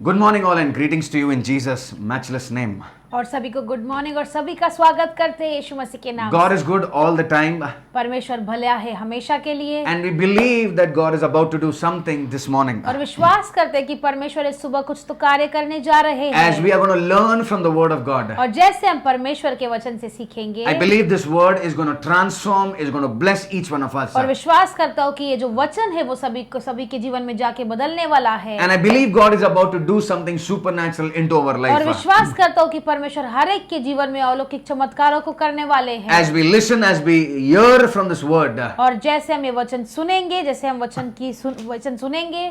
Good morning all and greetings to you in Jesus' matchless name. और सभी को good morning और सभी का स्वागत करते हैं यीशु मसीह के नाम God is good all the time परमेश्वर भला है हमेशा के लिए and we believe that God is about to do something this morning. और विश्वास करते हैं कि परमेश्वर इस सुबह कुछ तो कार्य करने जा रहे हैं As we are going to learn from the word of God. और जैसे हम परमेश्वर के वचन से सीखेंगे I believe this word is going to transform, is going to bless each one of us. और विश्वास करता हूँ कि ये जो वचन है वो सभी के जीवन में जाके बदलने वाला है And I believe God is about to do something supernatural into our और life. विश्वास करता हूँ कि परमेश्वर हर एक के जीवन में अलौकिक चमत्कारों को करने वाले हैं As we listen, as we hear from this word, और जैसे हम ये वचन सुनेंगे जैसे हम वचन सुनेंगे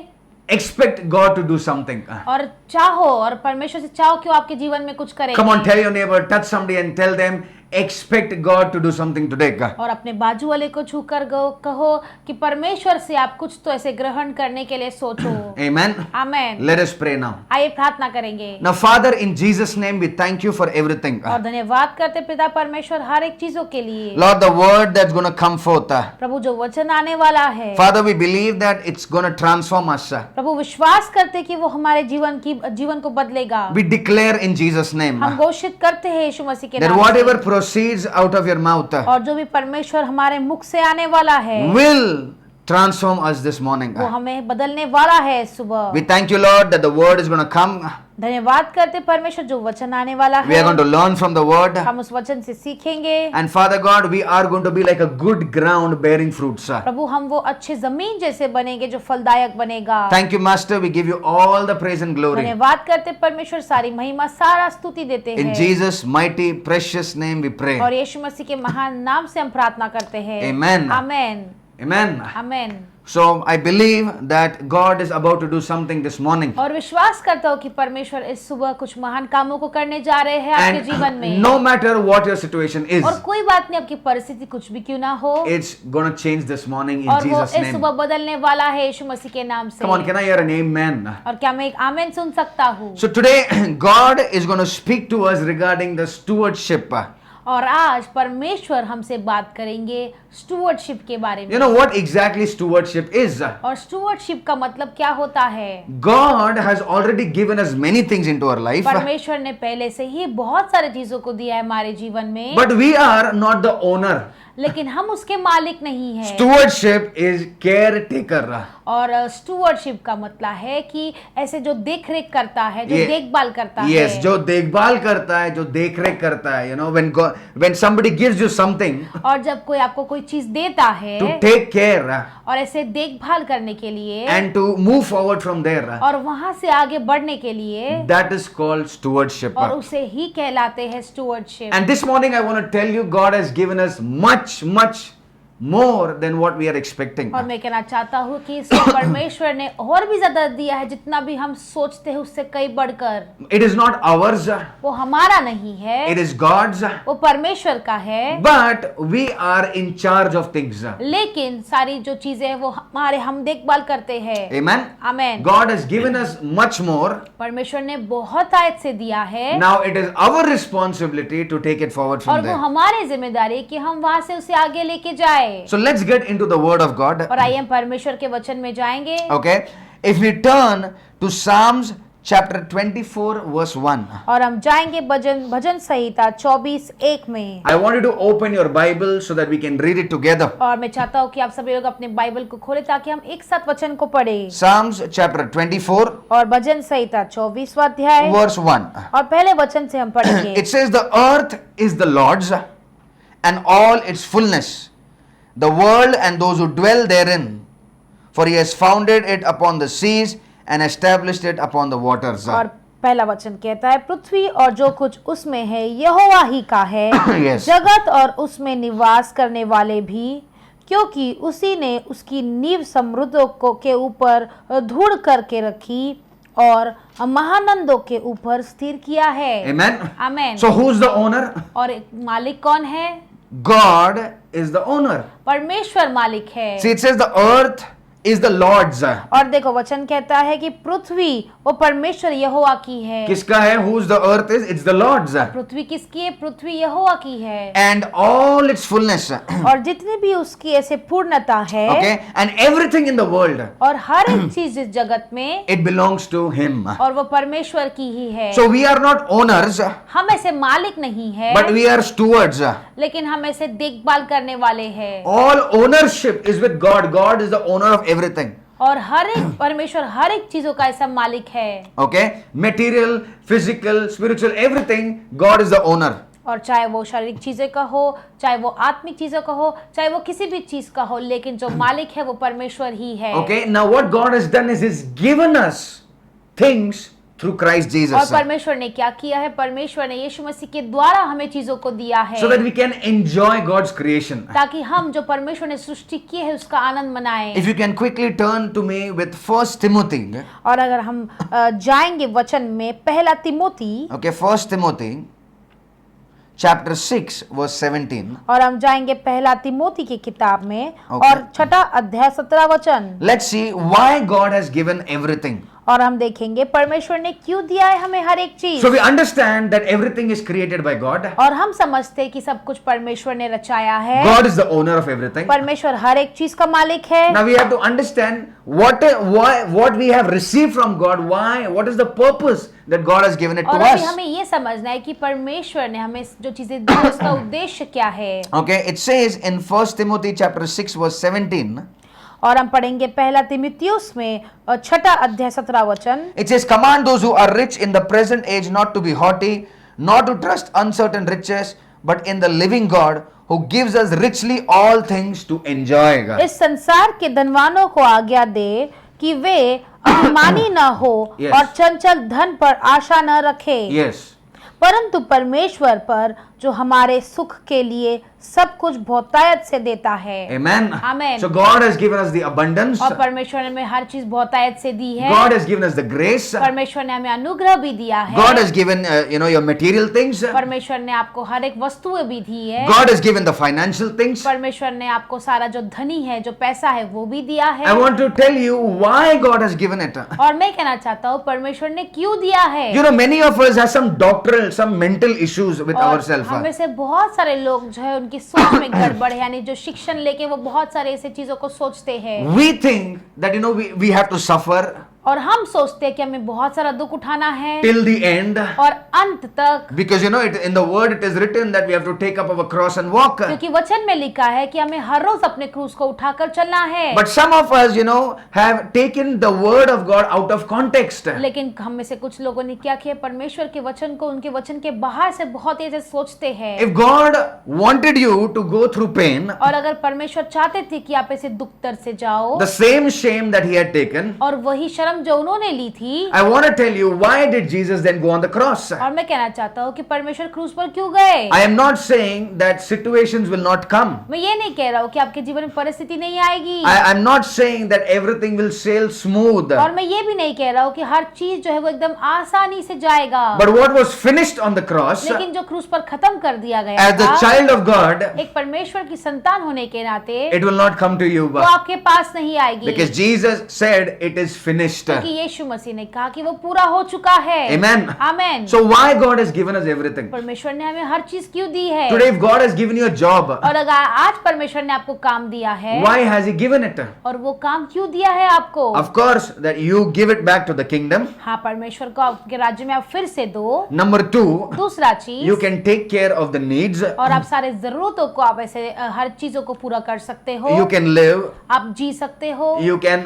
expect God to do something. और चाहो और परमेश्वर से चाहो कि वो आपके जीवन में कुछ करे Come on, tell your neighbor, touch somebody and tell them, expect God to do something today. और अपने बाजू वाले को छूकर कहो कि परमेश्वर से आप कुछ तो ऐसे ग्रहण करने के लिए सोचो Amen. आमेन Let us pray now. आइए प्रार्थना करेंगे Now, Father, in Jesus' name, we thank you for everything. और धन्यवाद करते पिता परमेश्वर हर एक चीजों के लिए Lord, the word that's going to come forth. प्रभु जो वचन आने वाला है Father, we believe that it's going to transform us. प्रभु विश्वास करते कि वो हमारे जीवन को बदलेगा We declare in Jesus' name हम घोषित करते हैं यीशु मसीह के that नाम whatever से proceeds out of your mouth और जो भी परमेश्वर हमारे मुख से आने वाला है will transform us this morning. वो हमें बदलने वाला है सुबह We thank you, Lord, that the word is going to come. धन्यवाद करते परमेश्वर जो वचन आने वाला We are है going to learn from the word. हम उस वचन से सीखेंगे And Father God, we are going to be like a good ground bearing fruits. प्रभु हम वो अच्छे जमीन जैसे बनेंगे जो फलदायक बनेगा Thank you, Master. We give you all the praise and glory. धन्यवाद करते परमेश्वर सारी महिमा सारा स्तुति देते In हैं Jesus' mighty, precious name we pray. और यीशु मसीह के महान नाम से हम प्रार्थना करते हैं Amen. Amen Amen. Amen So I believe that God is about to do something this morning. और विश्वास करता हूँ कि परमेश्वर इस सुबह कुछ महान कामों को करने जा रहे हैं आपके जीवन And में no matter what your situation is, और कोई बात नहीं आपकी परिस्थिति कुछ भी क्यों ना हो it's going to change this morning in और वो Jesus' इस name. सुबह बदलने वाला है यीशु मसीह के नाम से Come on, can I hear an amen? और क्या मैं एक आमेन सुन सकता हूँ So today, God is going to speak to us regarding the stewardship. और आज परमेश्वर हमसे बात करेंगे स्टुवर्डशिप के बारे में You know what exactly stewardship is? और स्टुवर्डशिप का मतलब क्या होता है God has already given us many things into our life, परमेश्वर ने पहले से ही बहुत सारे चीजों को दिया है हमारे जीवन में but we are not the owner. लेकिन हम उसके मालिक नहीं है Stewardship is caretaker. और स्टुवर्डशिप का मतलब है कि ऐसे जो देख रेख करता है जो ये- देखभाल करता Yes, है जो देखभाल करता है, जो देखरेख करता है, when somebody gives you something और जब कोई आपको कोई चीज देता है to take care और ऐसे देखभाल करने के लिए and to move forward from there, और वहां से आगे बढ़ने के लिए that is called stewardship. और उसे ही कहलाते हैं स्टुवर्डशिप And this morning I want to tell you, God has given us much more than what we are expecting. और मैं कहना चाहता हूँ कि इसमें परमेश्वर ने और भी ज्यादा दिया है जितना भी हम सोचते हैं उससे कई बढ़कर It is not ours, वो हमारा नहीं है it is God's, वो परमेश्वर का है but we are in charge of things. लेकिन सारी जो चीजें हैं वो हम देखभाल करते हैं Amen. Amen God has given us much more. परमेश्वर ने बहुत आयत से दिया है Now it is our responsibility to take it forward और from वो there. हमारी जिम्मेदारी है कि हम वहां से उसे आगे लेके जाए So let's get into the word of God. और आइए हम परमेश्वर के वचन में जाएंगे Okay. If we turn to Psalms chapter 24 verse 1. और हम जाएंगे भजन संहिता 24:1 में I want you to open your Bible so that we can read it together. और मैं चाहता हूँ कि आप सभी लोग अपने बाइबल को खोले ताकि हम एक साथ वचन को पढ़े Psalms chapter 24 और भजन संहिता 24वां अध्याय verse 1. और पहले वचन से हम पढ़ेंगे It says the earth is the Lord's and all its fullness, the world and those who dwell therein, for he has founded it upon the seas and established it upon the waters. और पहला वचन कहता है पृथ्वी और जो कुछ उसमें है यहोवा ही का है Yes. जगत और उसमें निवास करने वाले भी क्योंकि उसी ने उसकी नींव समुद्रों के ऊपर धूड़ करके रखी और महानंदों के ऊपर स्थिर किया है Amen. Amen So who's the owner? और मालिक कौन है God is the owner. परमेश्वर मालिक है See, it says the earth is the Lord's. और देखो वचन कहता है कि पृथ्वी वो परमेश्वर यहोवा की है। किसका है? Whose the earth is? It's the Lord's. पृथ्वी किसकी है? पृथ्वी यहोवा की है। And all its fullness. और जितनी भी उसकी ऐसे पूर्णता है, Okay, and everything in the world, और हर एक चीज इस जगत में, it belongs to Him. और वो परमेश्वर की ही है। So we are not owners, हम ऐसे मालिक नहीं है, but we are stewards. लेकिन हम ऐसे देखभाल करने वाले हैं। All ownership is with God. God is the owner of everything. और हर एक परमेश्वर हर एक चीजों का ऐसा मालिक है। Okay, material, physical, spiritual, everything. God is the owner. और चाहे वो शारीरिक चीजें का हो, चाहे वो आत्मिक चीजों का हो, चाहे वो किसी भी चीज का हो, लेकिन जो मालिक है वो परमेश्वर ही है। Okay, now what God has done is He's given us things through Christ और Jesus, परमेश्वर ने क्या किया है? परमेश्वर ने यीशु मसीह के द्वारा हमें चीजों को दिया है, so that we can enjoy God's creation. ताकि हम जो परमेश्वर ने सृष्टि की है उसका आनंद मनाएं। If you can quickly turn to me with 1 Timothy. और अगर हम जाएंगे वचन में पहला Timothy, Okay, 1 Timothy chapter 6 verse 17. और हम जाएंगे पहला तिमोथी की किताब में, Okay. और छठा अध्याय 17 वचन। Let's see why God has given everything. और हम देखेंगे परमेश्वर ने क्यों दिया है हमें हर एक चीज। So we understand that everything is created by God. और हम समझते हैं कि सब कुछ परमेश्वर ने रचाया है। God is the owner of everything. परमेश्वर हर एक चीज का मालिक है। Now we have to understand what we have received from God. Why? What is the purpose that God has given it to और अभी us? हमें ये समझना है कि परमेश्वर ने हमें जो चीजें दी उसका उद्देश्य क्या है। Okay, it says in 1 Timothy chapter 6 verse 17. और हम पढ़ेंगे पहला तिमुथियुस में छठा अध्याय 17 वचन। It says, command those who are rich in the present age not to be haughty, not to trust uncertain riches, but in the living God who gives us richly all things to enjoy. इस संसार के धनवानों को आज्ञा दे कि वे अभिमानी न हो Yes. और चंचल धन पर आशा न रखे, Yes. परंतु परमेश्वर पर जो हमारे सुख के लिए सब कुछ बहुतायत से देता है। Amen. Amen. So God has given us the abundance. और परमेश्वर ने हमें हर चीज बहुतायत से दी है। God has given us the grace. परमेश्वर ने हमें अनुग्रह भी दिया है। God has given your material things. परमेश्वर ने आपको हर एक वस्तुएं भी दी है। God has given the financial things. परमेश्वर ने आपको सारा जो धनी है, जो पैसा है, वो भी दिया है। I want to tell you why God has given it. और मैं कहना चाहता हूँ परमेश्वर ने क्यों दिया है। You know, many of us have some doctoral, some mental issues with और ourselves. हम में से बहुत सारे लोग जो है उनकी सोच में गड़बड़ है, यानी जो शिक्षण लेके वो बहुत सारे ऐसे चीजों को सोचते हैं। We think that we have to suffer और हम सोचते हैं कि हमें बहुत सारा दुख उठाना है till the end, और अंत तक, because in the word it is written that we have to take up our cross and walk. क्योंकि वचन में लिखा है कि हमें हर रोज अपने क्रूस को उठाकर चलना है। But some of us, have taken the word of God out of context. लेकिन हम में से कुछ लोगों ने क्या किया? परमेश्वर के वचन को उनके वचन के बाहर से बहुत ऐसे सोचते हैं। If God wanted you to go through pain, और अगर परमेश्वर चाहते थे कि आप ऐसे दुख दर्द से जाओ, the same shame that He had taken, और वही शर्म जो उन्होंने ली थी, I want to tell you, why did Jesus then go on the cross? और मैं कहना चाहता हूँ कि परमेश्वर क्रूस पर क्यों गए। I am not saying that situations will not come. मैं ये नहीं कह रहा हूँ कि आपके जीवन में परिस्थिति नहीं आएगी, I am not saying that everything will sail smooth. और मैं ये भी नहीं कह रहा हूँ कि हर चीज जो है वो एकदम आसानी से जाएगा। But what was finished on the cross, लेकिन जो क्रूस पर खत्म कर दिया गया as the था, child of God, एक परमेश्वर की संतान होने के नाते it will not come to you. वो आपके पास नहीं आएगी, Because Jesus said it is finished. क्योंकि यीशु मसीह ने कहा कि वो पूरा हो चुका है। Amen. Amen. So why God has given us everything? परमेश्वर ने हमें हर चीज क्यों दी है? Today if God has given you a job, और अगर आज परमेश्वर ने आपको काम दिया है, why has He given it? और वो काम क्यों दिया है आपको? Of course, that you give it back to the kingdom. हाँ, परमेश्वर को आपके राज्य में आप फिर से दो। Number 2, दूसरा चीज, you can take care of the needs. और आप सारे जरूरतों को आप ऐसे हर चीजों को पूरा कर सकते हो। You can live. आप जी सकते हो। You can,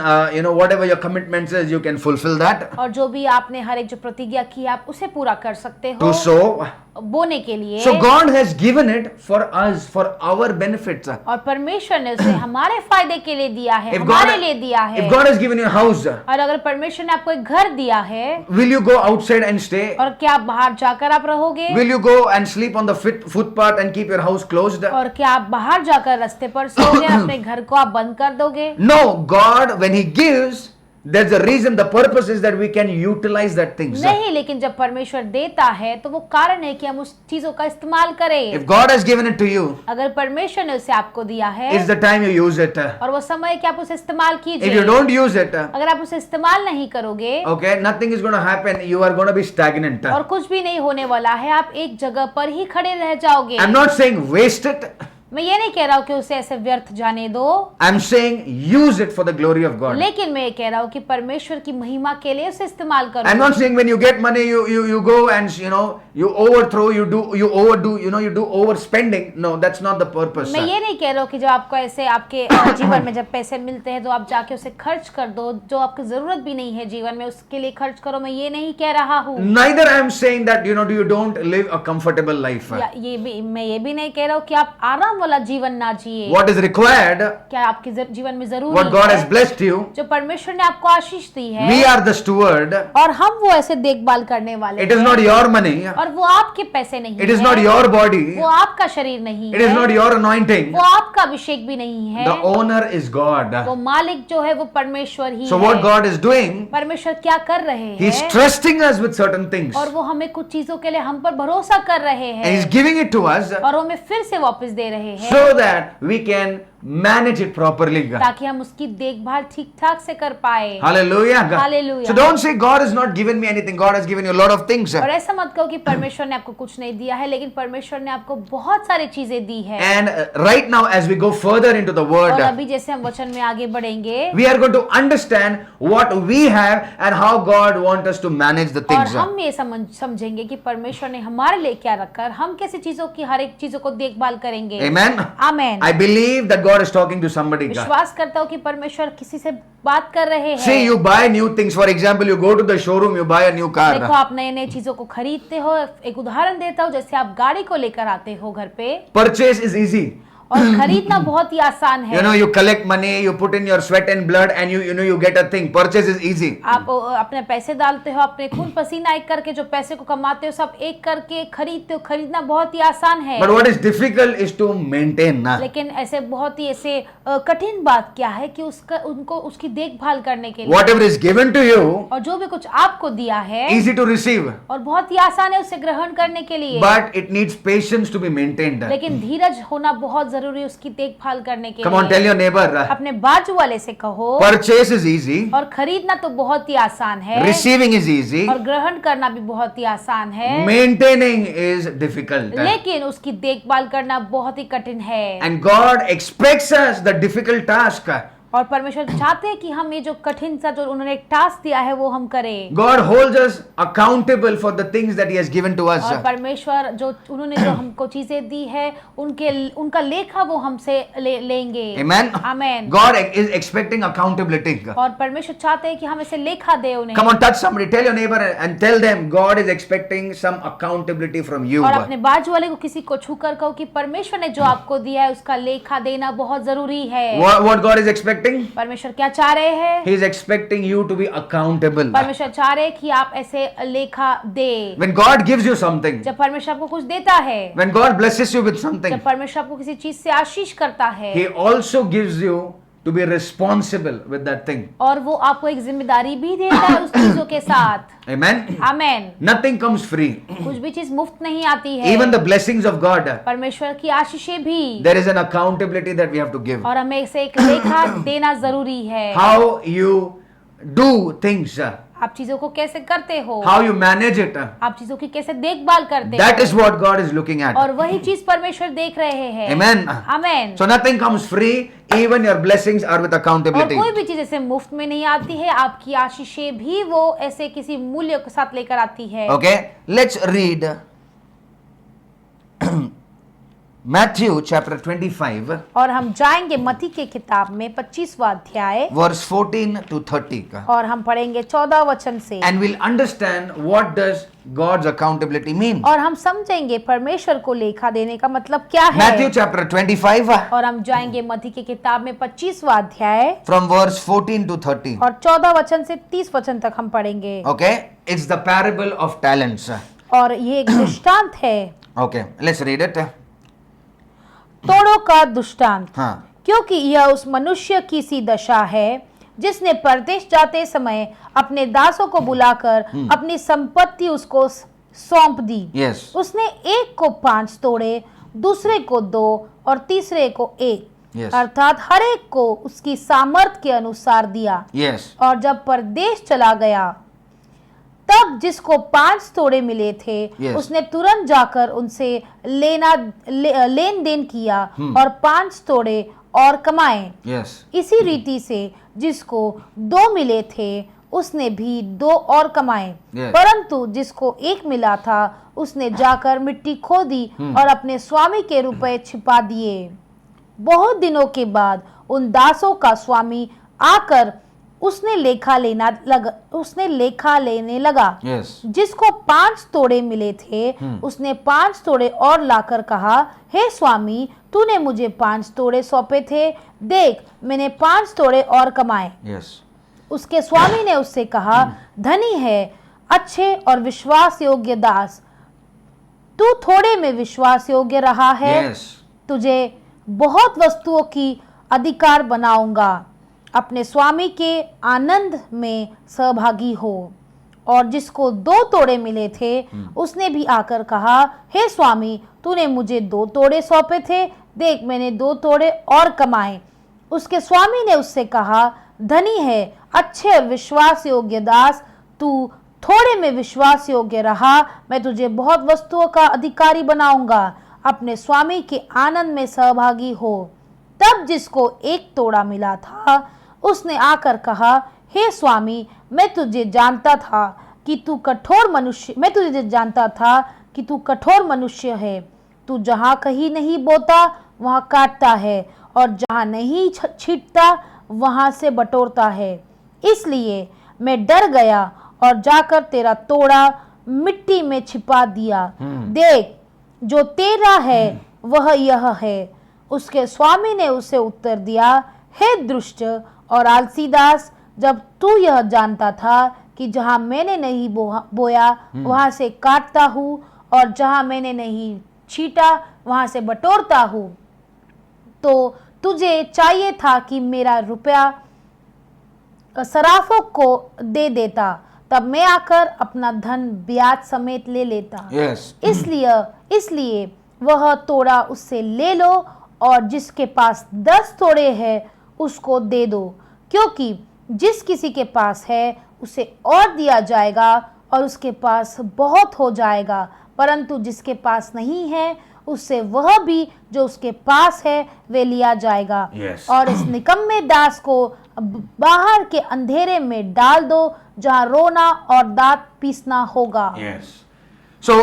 whatever your commitments is, you can fulfill that. और जो भी आपने हर एक जो प्रतिज्ञा की आप उसे पूरा कर सकते हो। To sow. बोने के लिए। So God has given it for us, for our benefits. और परमेश्वर ने उसे हमारे फायदे के लिए दिया है, If हमारे लिए दिया है। if God has given you a house, और अगर परमेश्वर ने आपको एक घर दिया है, will you go outside and stay? और क्या आप बाहर जाकर आप रहोगे? Will you go and sleep on the footpath and keep your house closed? और क्या आप बाहर जाकर रास्ते पर सोओगे, अपने घर को आप बंद कर दोगे? No, God, when He gives, there's a reason, the purpose is that we can utilize that things. नहीं, लेकिन जब परमेश्वर देता है तो वो कारण है कि हम उस चीजों का इस्तेमाल करें। If God has given it to you, अगर परमेश्वर ने उसे आपको दिया है it's the time you use it. और वो समय है कि आप उसे इस्तेमाल If you कीजिए। don't use it, अगर आप उसे इस्तेमाल नहीं करोगे okay, nothing is going to happen. You are going to be stagnant. और कुछ भी नहीं होने वाला है, आप एक जगह पर ही खड़े रह जाओगे। I'm not saying waste it. मैं ये नहीं कह रहा हूँ कि उसे ऐसे व्यर्थ जाने दो, I'm saying use it for the glory of God. लेकिन मैं ये कह रहा हूँ कि परमेश्वर की महिमा के लिए उसे इस्तेमाल I'm करो। not saying when you get money, you go and you overthrow, you overdo, you do overspending. No, that's not the purpose. मैं ये नहीं कह रहा हूँ कि जब आपको ऐसे आपके जीवन में जब पैसे मिलते हैं तो आप जाके उसे खर्च कर दो, जो आपकी जरूरत भी नहीं है जीवन में उसके लिए खर्च करो, मैं ये नहीं कह रहा हूँ। Neither I am saying that you don't live a comfortable life. या मैं ये भी नहीं कह रहा हूँ कि आप आराम वाला जीवन ना जिए। What is required, क्या आपके जीवन में जरूरी what God has है, blessed you, जो परमेश्वर ने आपको आशीष दी है, we are the steward. और हम वो ऐसे देखभाल करने वाले It is हैं। not your money. और वो आपके पैसे नहीं It is है, not your body. वो आपका शरीर नहीं It is है, not your anointing. वो आपका अभिषेक भी नहीं है, The owner is God. वो मालिक जो है वो परमेश्वर ही So है। what God is doing, परमेश्वर क्या कर रहे He is हैं trusting us with certain things. और वो हमें कुछ चीजों के लिए हम पर भरोसा कर रहे And He's हैं giving it to us और हमें फिर से वापस दे रहे हैं so that we can manage it properly. ताकि हम उसकी देखभाल ठीक ठाक से कर पाए। Hallelujah. Hallelujah. So don't say God has not given me anything. God has given you a lot of things. और ऐसा मत कहो कि परमेश्वर ने आपको कुछ नहीं दिया है, लेकिन परमेश्वर ने आपको बहुत सारी चीजें दी है। And right now, as we go further into the और word, अभी जैसे हम वचन में आगे बढ़ेंगे we are going to understand what we have and how God wants us to manage the और things. हम ये समझेंगे कि परमेश्वर ने हमारे लिए क्या रखा है, हम कैसे चीजों की हर एक चीजों को देखभाल करेंगे। Amen. Amen. I believe that God is talking to somebody. विश्वास करता हूँ कि परमेश्वर किसी से बात कर रहे See, हैं। you buy new things. For example, you go to the showroom, you buy a new car. देखो, आप नए नए चीजों को खरीदते हो। एक उदाहरण देता हूँ, जैसे आप गाड़ी को लेकर आते हो घर पे Purchase is easy. और खरीदना बहुत ही आसान है। You collect money, you put in your sweat and blood, and you get a thing. Purchase is easy. आप अपने पैसे डालते हो, अपने खून पसीना एक करके जो पैसे को कमाते हो सब एक करके खरीदते हो। खरीदना बहुत ही आसान है, But what is difficult is to maintain. लेकिन ऐसे बहुत ही ऐसे कठिन बात क्या है कि उनको उसकी देखभाल करने के लिए Whatever is given to you, और जो भी कुछ आपको दिया है easy to receive. और बहुत ही आसान है उसे ग्रहण करने के लिए, But it needs patience to be maintained. लेकिन धीरज होना बहुत जरूरी है उसकी देखभाल करने के Come on, tell लिए। your neighbor. अपने बाजू वाले से कहो, Purchase is easy. और खरीदना तो बहुत ही आसान है Receiving is easy. और ग्रहण करना भी बहुत ही आसान है, Maintaining is difficult. लेकिन उसकी देखभाल करना बहुत ही कठिन है। And God expects us the difficult task. और परमेश्वर चाहते हैं कि हम ये जो कठिन सा जो उन्होंने एक टास्क दिया है वो हम करें। God holds us accountable for the things that He has given to us. और परमेश्वर उन्होंने जो हमको चीजें दी है उनका लेखा वो हमसे लेंगे। Amen. Amen. God is expecting accountability. और परमेश्वर चाहते हैं कि हम इसे लेखा दे उन्हें। Come on, touch somebody, tell your neighbor and tell them God is expecting some accountability from you. और अपने बाजू वाले को किसी को छूकर कहो कि परमेश्वर ने जो आपको दिया है उसका लेखा देना बहुत जरूरी है। What God is expecting? परमेश्वर क्या चाह रहे हैं? He is expecting you to be accountable. परमेश्वर चाह रहे हैं कि आप ऐसे लेखा दे। When God gives you something, जब परमेश्वर आपको कुछ देता है, when God blesses you with something, जब परमेश्वर आपको किसी चीज से आशीष करता है, He also gives you to be responsible with that thing. और वो आपको एक जिम्मेदारी भी देता है उस चीजों के साथ। Amen. आमेन। Nothing comes free. कुछ भी चीज मुफ्त नहीं आती है। Even the blessings of God, परमेश्वर की आशीषें भी, there is an accountability that we have to give. और हमें इसे एक लेखा देना जरूरी है। How you do things, आप चीजों को कैसे करते हो, how you manage it, आप चीजों की कैसे देखभाल करते that हो, is what God is looking at. और वही चीज परमेश्वर देख रहे हैं। Amen. Amen. So nothing comes free, even your blessings are with और accountability. कोई भी चीज ऐसे मुफ्त में नहीं आती है, आपकी आशीषें भी वो ऐसे किसी मूल्य के साथ लेकर आती है। Okay, let's read Matthew chapter 25, और हम जाएंगे मत्ती के किताब में 25वां अध्याय verse 14 to 30 का. और हम पढ़ेंगे 14 वचन से, And we'll understand what does God's accountability mean. और हम समझेंगे परमेश्वर को लेखा देने का मतलब क्या है। Matthew chapter 25 और हम जाएंगे मत्ती की किताब में 25वां अध्याय from verse 14 to 30. और 14 वचन से 30 वचन तक हम पढ़ेंगे। Okay, it's the parable of talents. और ये एक दृष्टांत है। Okay, let's read it. तोड़ों का दृष्टांत। हाँ. क्योंकि यह उस मनुष्य की सी दशा है जिसने परदेश जाते समय अपने दासों को बुलाकर अपनी संपत्ति उसको सौंप दी। Yes. उसने एक को 5 तोड़े, दूसरे को 2 और तीसरे को 1, Yes. अर्थात हर एक को उसकी सामर्थ के अनुसार दिया। Yes. और जब परदेश चला गया तब जिसको 5 तोड़े मिले थे, Yes. उसने तुरंत जाकर उनसे लेन देन किया और 5 तोड़े और कमाए। Yes. इसी रीति से जिसको 2 मिले थे उसने भी 2 और कमाए। Yes. परंतु जिसको 1 मिला था उसने जाकर मिट्टी खोदी और अपने स्वामी के रुपए छिपा दिए। बहुत दिनों के बाद उन दासों का स्वामी आकर उसने लेखा लेने लगा। Yes. जिसको 5 तोड़े मिले थे उसने 5 तोड़े और लाकर कहा, हे स्वामी, तूने मुझे 5 तोड़े सौंपे थे, देख मैंने 5 तोड़े और कमाए। Yes. उसके स्वामी ने उससे कहा, धनी है अच्छे और विश्वास योग्य दास, तू थोड़े में विश्वास योग्य रहा है, Yes. तुझे बहुत वस्तुओं की अधिकार बनाऊंगा, अपने स्वामी के आनंद में सहभागी हो। और जिसको 2 तोड़े मिले थे उसने भी आकर कहा, हे स्वामी, तूने मुझे 2 तोड़े सौंपे थे, देख मैंने 2 तोड़े और कमाए। उसके स्वामी ने उससे कहा, धनी है अच्छे और विश्वास योग्य दास, तू थोड़े में विश्वास योग्य रहा, मैं तुझे बहुत वस्तुओं का अधिकारी बनाऊंगा, अपने स्वामी के आनंद में सहभागी हो। तब जिसको 1 तोड़ा मिला था उसने आकर कहा, हे स्वामी, मैं तुझे जानता था कि तू कठोर मनुष्य है, तू जहाँ कहीं नहीं बोता वहाँ काटता है और जहाँ नहीं छींटता वहाँ से बटोरता है। इसलिए मैं डर गया और जाकर तेरा तोड़ा मिट्टी में छिपा दिया। देख जो तेरा है वह यह है। उसके स्वामी ने उसे उत्तर दिया, हे दुष्ट और आलसी दास, जब तू यह जानता था कि जहाँ मैंने नहीं बोया वहाँ से काटता हूँ और जहाँ मैंने नहीं छीटा वहाँ से बटोरता हूँ, तो तुझे चाहिए था कि मेरा रुपया सराफों को दे देता, तब मैं आकर अपना धन ब्याज समेत ले लेता। Yes. इसलिए वह तोड़ा उससे ले लो और जिसके पास 10 तोड़े हैं उसको दे दो, क्योंकि जिस किसी के पास है उसे और दिया जाएगा और उसके पास बहुत हो जाएगा, परंतु जिसके पास नहीं है उससे वह भी जो उसके पास है वे लिया जाएगा। Yes. और इस निकम्मे दास को बाहर के अंधेरे में डाल दो, जहाँ रोना और दांत पीसना होगा। Yes. So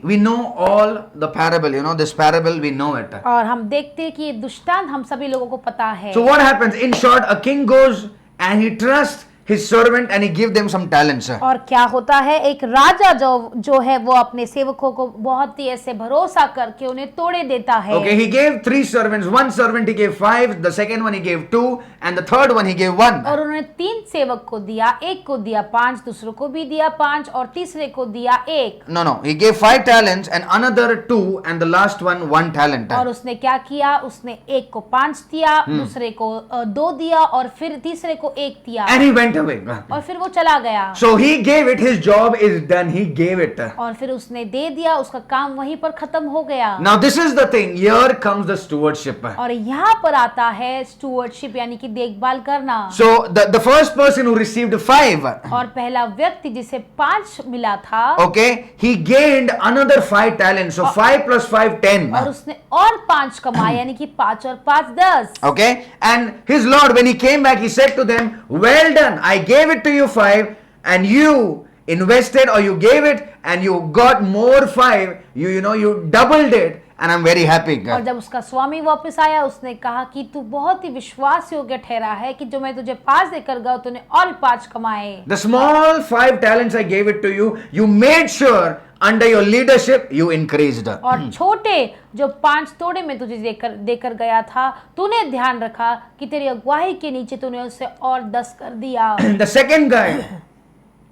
we know all the parable, this parable, we know it. और हम देखते हैं कि ये दृष्टांत हम सभी लोगों को पता है। So what happens? In short, a king goes and he trusts his servant and he give them some talents. और क्या होता है, एक राजा जो है वो अपने सेवकों को बहुत ही ऐसे भरोसा करके उन्हें तोड़े देता है। Okay, he gave 3 servants. One servant he gave 5, the second one he gave 2, and the third one he gave 1. और उन्होंने 3 सेवक को दिया, एक को दिया 5, दूसरे को भी दिया 5 और तीसरे को दिया 1। No, he gave 5 talents and another 2 and the last one 1 talent. और उसने क्या किया, उसने एक को 5 दिया, दूसरे को 2 दिया और फिर तीसरे को 1 दिया And he went away. और फिर वो चला गया। So he gave it, his job is done, he gave it. और फिर उसने दे दिया, उसका काम वहीं पर खत्म हो गया। Now this is the thing, here comes the stewardship. और यहाँ पर आता है स्टूवर्डशिप, यानी कि देखभाल करना। So the first person who received 5, और पहला व्यक्ति जिसे 5 मिला था, okay, he gained another 5 talents. So 5 plus 5, 10. और उसने और 5 कमाए, यानी कि 5 और 5 10। Okay, and his Lord, when he came back, he said to them, well done, I gave it to you 5 and you invested or you gave it and you got more 5, you doubled it and I'm very happy. और जब उसका स्वामी वापस आया उसने कहा कि तू बहुत ही विश्वास योग्य ठहरा है कि जो मैं तुझे 5 देकर गया तूने और 5 कमाए। The small 5 talents I gave it to you, you made sure under your leadership you increased. और छोटे जो 5 तोड़े में तुझे देकर गया था, तूने ध्यान रखा कि तेरी अगुवाई के नीचे तूने उससे और 10 कर दिया। The second guy,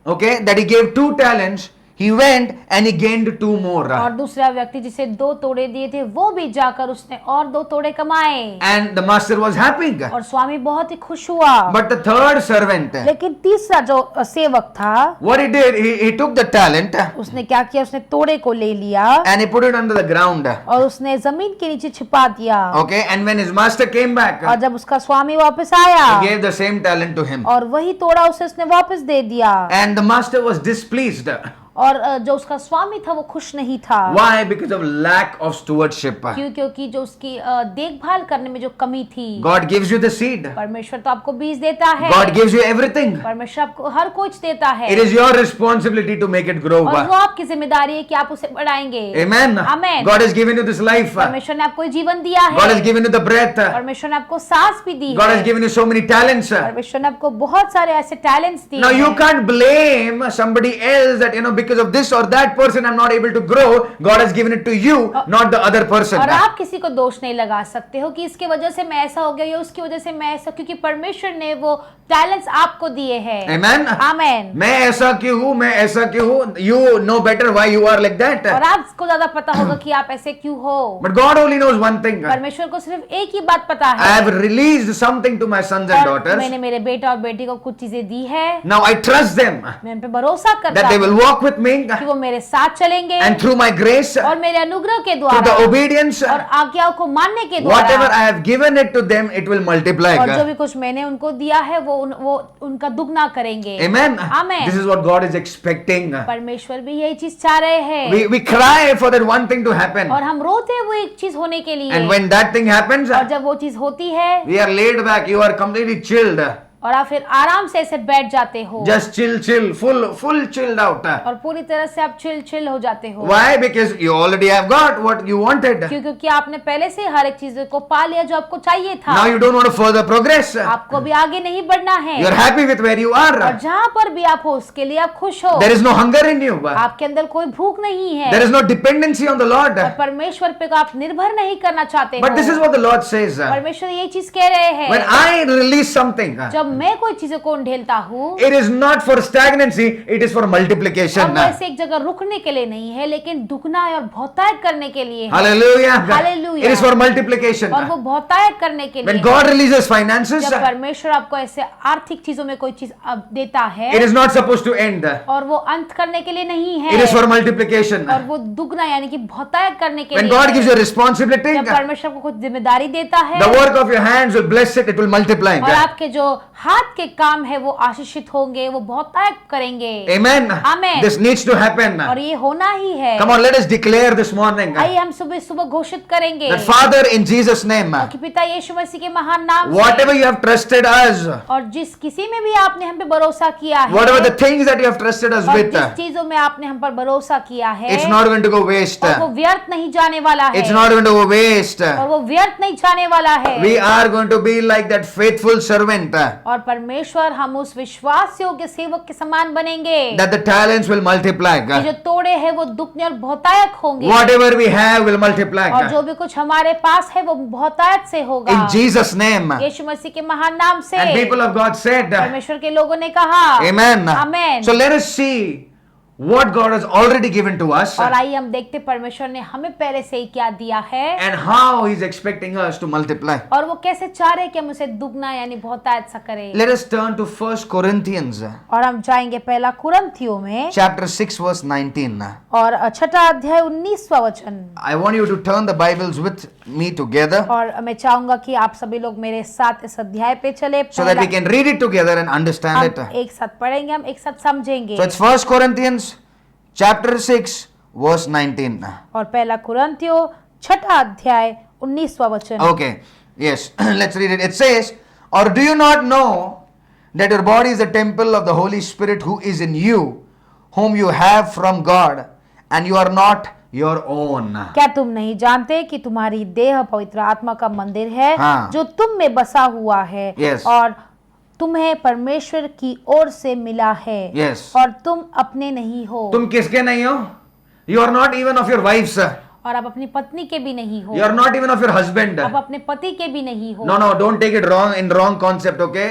okay, that he gave 2 talents, he went and he gained 2 more. और दूसरा व्यक्ति जिसे 2 तोड़े दिए थे वो भी जाकर उसने और 2 तोड़े कमाए And the master was happy. और स्वामी बहुत ही खुश हुआ। But the third servant, लेकिन तीसरा जो सेवक था what he did, he took the talent उसने क्या किया, उसने तोड़े को ले लिया and he put it under the ground. और उसने जमीन के नीचे छिपा दिया। Okay, and when his master came back, और जब उसका स्वामी वापस आया he gave the same talent to him. और वही तोड़ा उसे उसने वापस दे दिया And the master was displeased. और जो उसका स्वामी था वो खुश नहीं था। Why? Because of lack of stewardship. क्योंकि जो उसकी देखभाल करने में जो कमी थी। God gives you the seed. परमेश्वर तो आपको बीज देता है। God gives you everything. परमेश्वर आपको हर कुछ देता है। It is your responsibility to make it grow. और वो आपकी जिम्मेदारी है कि आप उसे बढ़ाएंगे। Amen. Amen. God has given you this life. परमेश्वर ने आपको जीवन दिया है। God has given you the breath. परमेश्वर ने आपको सांस भी दी God है। has given you so many talents. परमेश्वर ने आपको बहुत सारे ऐसे टैलेंट्स दिए Now you हैं। can't blame somebody else that because of this or that person I'm not able to grow. God has given it to you, not the other person. और आप किसी को दोष नहीं लगा सकते हो कि इसकी वजह से मैं ऐसा हो गया या उसकी वजह से मैं ऐसा, क्योंकि परमेश्वर ने वो टैलेंट्स आपको दिए हैं। Amen. आमेन। मैं ऐसा क्यों हूँ, मैं ऐसा क्यों हूँ? You know better why you are like that. और आपको ज्यादा पता होगा कि आप ऐसे क्यों हो। But God only knows one thing. परमेश्वर को सिर्फ एक ही बात पता I है। have released something to my sons and और daughters. मैंने मेरे बेटा और बेटी को कुछ चीजें दी है। Now I trust them मैं उन पे भरोसा करता that they will हूँ walk with me, कि वो मेरे साथ चलेंगे and through my grace, और मेरे अनुग्रह के through the द्वारा obedience, और आज्ञाओं को मानने के whatever द्वारा I have given it to them, it will multiply. और जो भी कुछ मैंने उनको दिया है वो उनका दुगना करेंगे। Amen. Amen. This is what God is expecting. परमेश्वर भी यही चीज चाह रहे हैं। We cry for that one thing to happen. और हम रोते हैं वो एक चीज होने के लिए। And when that thing happens, और जब वो चीज होती है we are laid back. You are completely chilled. और आप फिर आराम से ऐसे बैठ जाते हो। Just chill, full chilled out. और पूरी तरह से आप चिल हो जाते हो। Why? Because you already have got what you wanted. क्योंकि आपने पहले से हर एक चीज को पा लिया जो आपको चाहिए था। Now you don't want to further progress. आपको भी आगे नहीं बढ़ना है। You are happy with where you और are. जहाँ पर भी आप हो उसके लिए आप खुश हो। There is no hunger in you. आपके अंदर कोई भूख नहीं है। There is no dependency on the Lord. और परमेश्वर पे आप निर्भर नहीं करना चाहते But this is हो। what the Lord says. परमेश्वर ये चीज कह रहे हैं। When I release something, जब मैं कोई चीजों को ढेलता हूँ, it is not for stagnancy, it is for multiplication. और वैसे एक जगह रुकने के लिए नहीं है, लेकिन दुगना और बहुतायत करने के लिए है। Hallelujah. Hallelujah. It is for multiplication. और वो बहुतायत करने के When लिए God releases finances, जब परमेश्वर आपको ऐसे आर्थिक चीजों में कोई चीज देता है it is not supposed to end. और वो अंत करने के लिए नहीं है, It is for multiplication. और वो दुगना यानी कि बहुतायत करने के When लिए God है। gives you a responsibility, जब परमेश्वर को कुछ जिम्मेदारी देता है the work of your hands will bless it, it will multiply. और आपके जो हाथ के काम है वो आशीषित होंगे, वो बहुतायत करेंगे। Amen. Amen. This needs to happen. और ये होना ही है। Come on, let us declare this morning आइए हम सुबह घोषित करेंगे that Father, in Jesus' name, कि पिता यीशु मसीह के महान नाम whatever से you have trusted us, और जिस किसी में भी आपने हम पे भरोसा किया है, whatever the things that you have trusted us और with, जिस चीजों में आपने हम पर भरोसा किया है, it's not going to go waste. और वो व्यर्थ नहीं जाने वाला है। It's not going to go waste. और वो व्यर्थ नहीं जाने वाला है। We are going to be like that faithful servant, और परमेश्वर हम उस विश्वास योग्य सेवक के समान बनेंगे that the talents will multiply. कि जो तोड़े हैं वो दुगने और बहुतायत होंगे, Whatever we have will multiply. और जो भी कुछ हमारे पास है वो बहुतायत से होगा। In Jesus' name. यीशु मसीह के महान नाम से। And people of God said, परमेश्वर के लोगों ने कहा Amen. Amen. So let us see what God has already given to us और आइए हम देखते परमेश्वर ने हमें पहले से ही क्या दिया है and how He's expecting us to multiply. और वो कैसे चाह रहे कि हम उसे दुगना यानी बहुतायत सा करें। Let us turn to 1 Corinthians और हम जाएंगे पहला कुरिन्थियों में chapter 6 verse 19. और छठा अध्याय 19वां वचन। I want you to turn the Bibles with me together और मैं चाहूंगा कि आप सभी लोग मेरे साथ इस अध्याय पे चले so that we can read it together and understand it. हम एक साथ पढ़ेंगे, हम एक साथ समझेंगे। So it's 1 Corinthians chapter 6 verse 19. और पहला कुरिन्थियों छठा अध्याय 19वां वचन। Okay, yes, let's read it. It says, or do you not know that your body is a temple of the Holy Spirit who is in you, whom you have from God, and you are not your own. क्या तुम नहीं जानते कि तुम्हारी देह पवित्र आत्मा का मंदिर है हाँ। जो तुम में बसा हुआ है Yes. और तुम्हें परमेश्वर की ओर से मिला है Yes. और तुम अपने नहीं हो तुम किसके नहीं हो? You are not even of your wives. और आप अपनी पत्नी के भी नहीं हो, You are not even of your husband. आप अपने पति के भी नहीं हो। No, don't take it wrong in wrong concept, okay?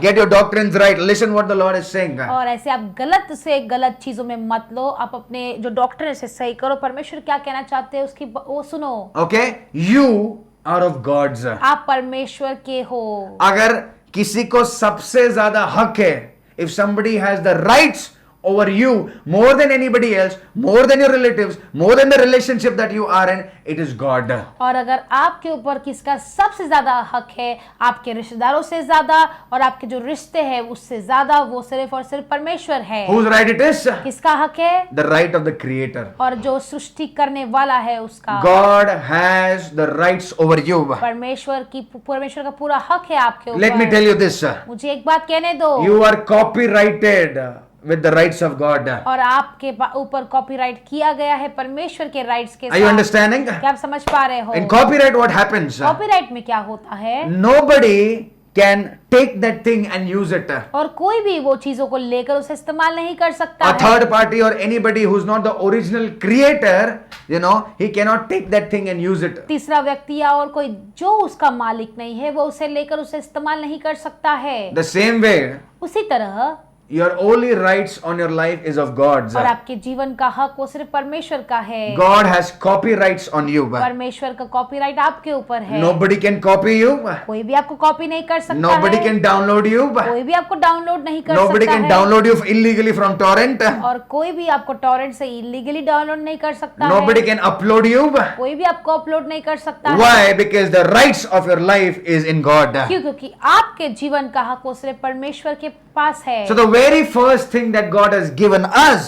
Get your doctrines right. Listen what the Lord is saying. और ऐसे आप गलत से गलत चीजों में मत लो, आप अपने जो डॉक्टर है उसे सही करो, परमेश्वर क्या कहना चाहते हैं उसकी वो सुनो। Okay? You are of God's. आप परमेश्वर के हो। अगर किसी को सबसे ज्यादा हक है, if somebody has the rights over you more than anybody else, more than your relatives, more than the relationship that you are in, it is God. और अगर आपके ऊपर किसका सबसे ज्यादा हक है, आपके रिश्तेदारों से ज्यादा और आपके जो रिश्ते हैं उससे ज्यादा, वो सिर्फ और सिर्फ परमेश्वर है। Whose right it is? किसका हक है? The right of the Creator. और जो सृष्टि करने वाला है उसका। God has the rights over you. परमेश्वर का पूरा हक है आपके ऊपर। Let me tell you this. मुझे एक बात कहने दो। You are copyrighted with the rights of God. और आपके ऊपर कॉपीराइट किया गया है परमेश्वर के राइट्स के Are you साथ। understanding? क्या आप समझ पा रहे हो? In copyright what happens? Copyright में क्या होता है? Nobody can take that thing and use it. और कोई भी वो चीजों को लेकर उसे इस्तेमाल नहीं कर सकता A है। third party or anybody who's not the original creator, he cannot take that thing and use it. तीसरा व्यक्ति या और कोई जो उसका मालिक नहीं है वो उसे लेकर उसे इस्तेमाल नहीं कर सकता है। The same way, उसी तरह your only rights on your life is of God's. और आपके जीवन का हक वो सिर्फ परमेश्वर का है। God has copyrights on you. परमेश्वर का कॉपीराइट आपके ऊपर है। Nobody can copy you. कोई भी आपको कॉपी नहीं कर सकता Nobody है। can download you. कोई भी आपको डाउनलोड नहीं कर Nobody सकता can है। download you illegally from torrent. और कोई भी आपको टॉरेंट से इलीगली डाउनलोड नहीं कर सकता Nobody है। can upload you. कोई भी आपको अपलोड नहीं कर सकता है। Why? Because the rights of your life is in God. क्यों? क्योंकि आपके जीवन का हक वो सिर्फ परमेश्वर के पास है। So the very first thing that God has given us,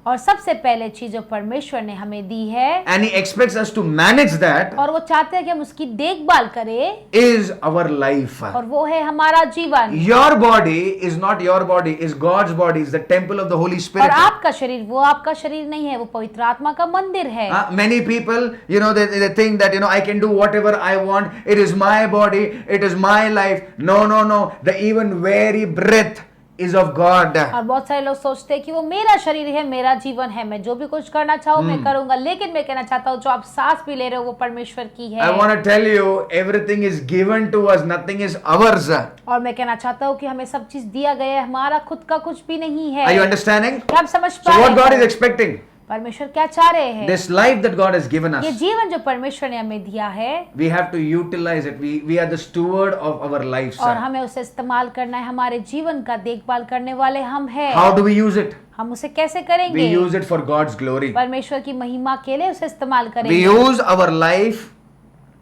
और सबसे पहले चीज जो परमेश्वर ने हमें दी है and He expects us to manage that, और वो चाहते हैं कि हम उसकी देखभाल करें, is our life. और वो है हमारा जीवन। Your body is not your body, is God's body, is the temple of the Holy और Spirit. आपका शरीर वो आपका शरीर नहीं है, वो पवित्र आत्मा का मंदिर है। Many people, they think that, I can do whatever I want. It is my body. It is my life. No, no, no. The even very breath is of God. और बहुत सारे लोग सोचते हैं कि वो मेरा शरीर है, मेरा जीवन है, मैं जो भी कुछ करना चाहूँ मैं करूंगा। लेकिन मैं कहना चाहता हूँ जो आप सांस भी ले रहे हो वो परमेश्वर की है। I want to tell you, everything is given to us. Nothing is ours. और मैं कहना चाहता हूँ कि हमें सब चीज दिया गया है, हमारा खुद का कुछ भी नहीं है। Are you understanding? क्या आप समझ पा So रहे what God is हो? expecting? परमेश्वर क्या चाह रहे हैं? This life that God has given ये us, जीवन जो परमेश्वर ने हमें दिया है, we have to utilize it. We are the steward of our lives. और हमें उसे इस्तेमाल करना है। हमारे जीवन का देखभाल करने वाले हम हैं। How do we use it? हम उसे कैसे We करेंगे? use it for God's glory. परमेश्वर की महिमा के लिए उसे इस्तेमाल We करेंगे। use our life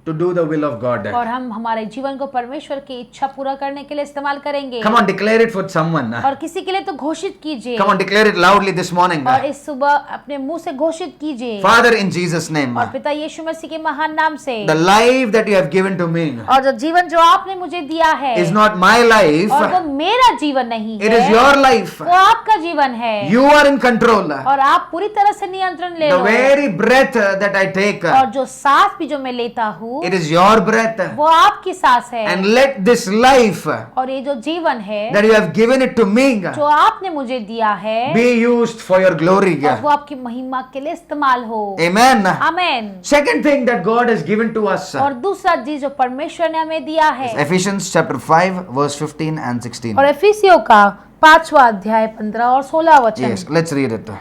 to do the will of God. और हम हमारे जीवन को परमेश्वर की इच्छा पूरा करने के लिए इस्तेमाल करेंगे। Come on, declare it for someone. और किसी के लिए तो घोषित कीजिए। Come on, declare it loudly this morning. और इस सुबह अपने मुंह से घोषित कीजिए। Father, in Jesus' name, और पिता यीशु मसीह के महान नाम से, the life that you have given to me और जो जीवन जो आपने मुझे दिया है is not my life. और वो मेरा जीवन नहीं It है, is your life. वो आपका जीवन है। You are in control. और आप पूरी तरह से नियंत्रण ले The low. very breath that I take, और जो सांस भी जो मैं लेता हूँ it is your breath. वो आपकी सांस है। And let this life और ये जो जीवन है that you have given it to me जो आपने मुझे दिया है be used for your glory. और वो आपकी महिमा के लिए इस्तेमाल हो। Amen. Amen. Second thing that God has given to us, और दूसरा चीज जो परमेश्वर ने हमें दिया है, Ephesians chapter 5 verse 15 and 16. और एफिसियों का 5वां अध्याय 15 और 16 वचन। Yes, let's read it.